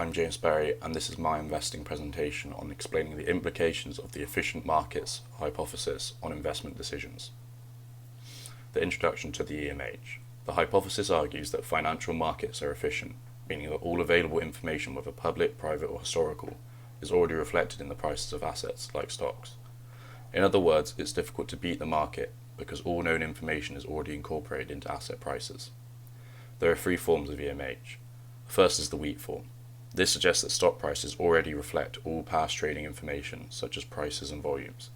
I'm James Berry, and this is my investing presentation on explaining the implications of the efficient markets hypothesis on investment decisions. The introduction to the EMH. The hypothesis argues that financial markets are efficient, meaning that all available information, whether public, private, or historical, is already reflected in the prices of assets, like stocks. In other words, it's difficult to beat the market because all known information is already incorporated into asset prices. There are three forms of EMH. The first is the wheat form. This suggests that stock prices already reflect all past trading information, such as prices and volumes.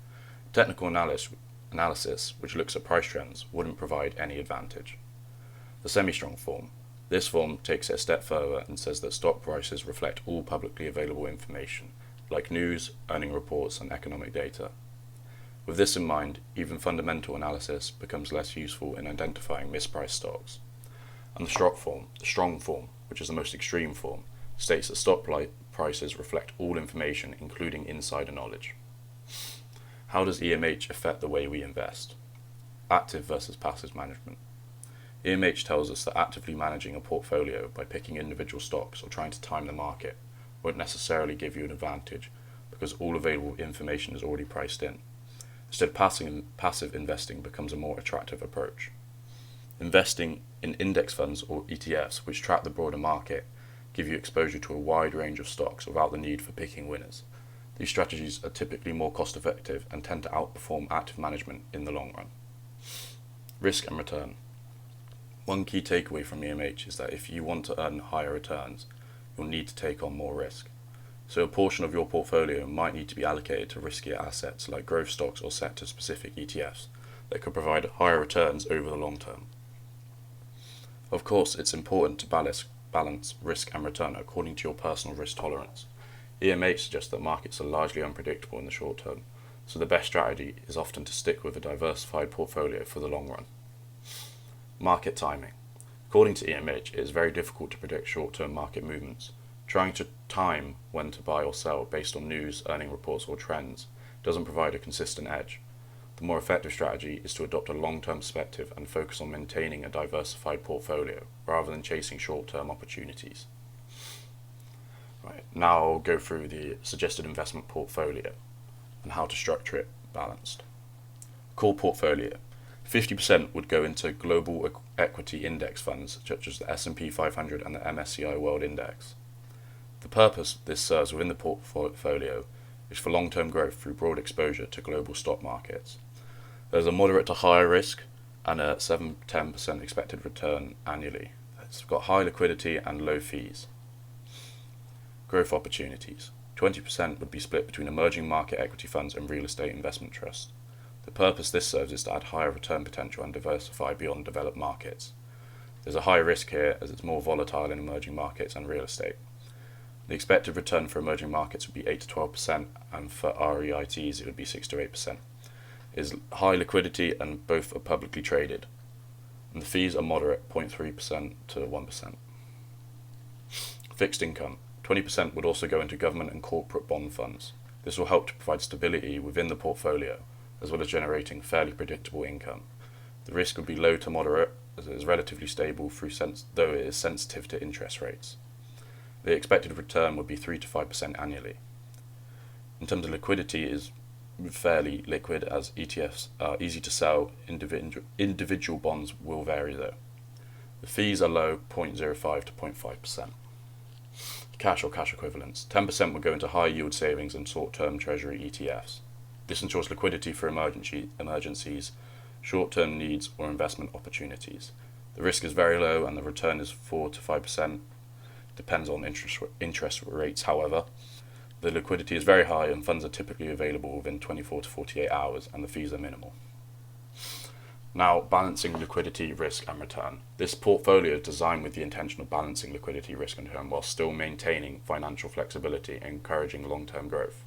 Technical analysis, which looks at price trends, wouldn't provide any advantage. The semi-strong form. This form takes it a step further and says that stock prices reflect all publicly available information, like news, earning reports, and economic data. With this in mind, even fundamental analysis becomes less useful in identifying mispriced stocks. And the strong form, which is the most extreme form, states that stock prices reflect all information, including insider knowledge. How does EMH affect the way we invest? Active versus passive management. EMH tells us that actively managing a portfolio by picking individual stocks or trying to time the market won't necessarily give you an advantage because all available information is already priced in. Instead, passive investing becomes a more attractive approach. Investing in index funds or ETFs, which track the broader market, give you exposure to a wide range of stocks without the need for picking winners. These strategies are typically more cost effective and tend to outperform active management in the long run. Risk and return. One key takeaway from EMH is that if you want to earn higher returns, you'll need to take on more risk. So a portion of your portfolio might need to be allocated to riskier assets like growth stocks or sector-specific ETFs that could provide higher returns over the long term. Of course, it's important to balance risk and return according to your personal risk tolerance. EMH suggests that markets are largely unpredictable in the short term, so the best strategy is often to stick with a diversified portfolio for the long run. Market timing. According to EMH, it is very difficult to predict short-term market movements. Trying to time when to buy or sell based on news, earning reports, or trends doesn't provide a consistent edge. The more effective strategy is to adopt a long-term perspective and focus on maintaining a diversified portfolio rather than chasing short-term opportunities. Right, now I'll go through the suggested investment portfolio and how to structure it balanced. Core portfolio. 50% would go into global equity index funds such as the S&P 500 and the MSCI World Index. The purpose this serves within the portfolio is for long-term growth through broad exposure to global stock markets. There's a moderate to higher risk and a 7-10% expected return annually. It's got high liquidity and low fees. Growth opportunities. 20% would be split between emerging market equity funds and real estate investment trusts. The purpose this serves is to add higher return potential and diversify beyond developed markets. There's a high risk here as it's more volatile in emerging markets and real estate. The expected return for emerging markets would be 8 to 12%, and for REITs it would be 6 to 8%. It is high liquidity and both are publicly traded. And the fees are moderate, 0.3% to 1%. Fixed income. 20% would also go into government and corporate bond funds. This will help to provide stability within the portfolio, as well as generating fairly predictable income. The risk would be low to moderate, as it is relatively stable though it is sensitive to interest rates. The expected return would be 3 to 5% annually. In terms of liquidity, it is fairly liquid as ETFs are easy to sell. Individual bonds will vary though. The fees are low, 0.05 to 0.5%. Cash or cash equivalents. 10% would go into high yield savings and short-term treasury ETFs. This ensures liquidity for emergencies, short-term needs, or investment opportunities. The risk is very low and the return is 4 to 5%. Depends on interest rates, however. The liquidity is very high and funds are typically available within 24 to 48 hours and the fees are minimal. Now, balancing liquidity, risk and return. This portfolio is designed with the intention of balancing liquidity, risk and return while still maintaining financial flexibility and encouraging long-term growth.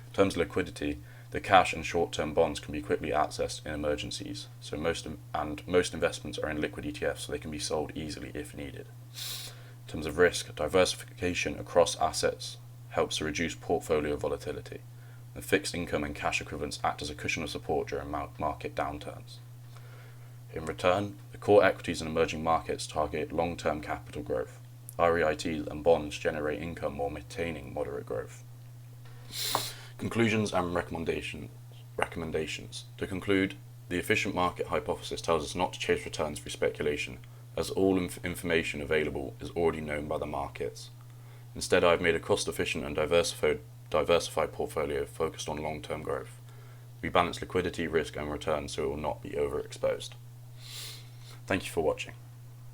In terms of liquidity, the cash and short-term bonds can be quickly accessed in emergencies, so most investments are in liquid ETFs so they can be sold easily if needed. In terms of risk, diversification across assets helps to reduce portfolio volatility. And fixed income and cash equivalents act as a cushion of support during market downturns. In return, the core equities and emerging markets target long-term capital growth. REITs and bonds generate income while maintaining moderate growth. Conclusions and recommendations. To conclude, the efficient market hypothesis tells us not to chase returns through speculation, as all information available is already known by the markets. Instead, I have made a cost-efficient and diversified portfolio focused on long-term growth. We balance liquidity, risk and return so it will not be overexposed. Thank you for watching.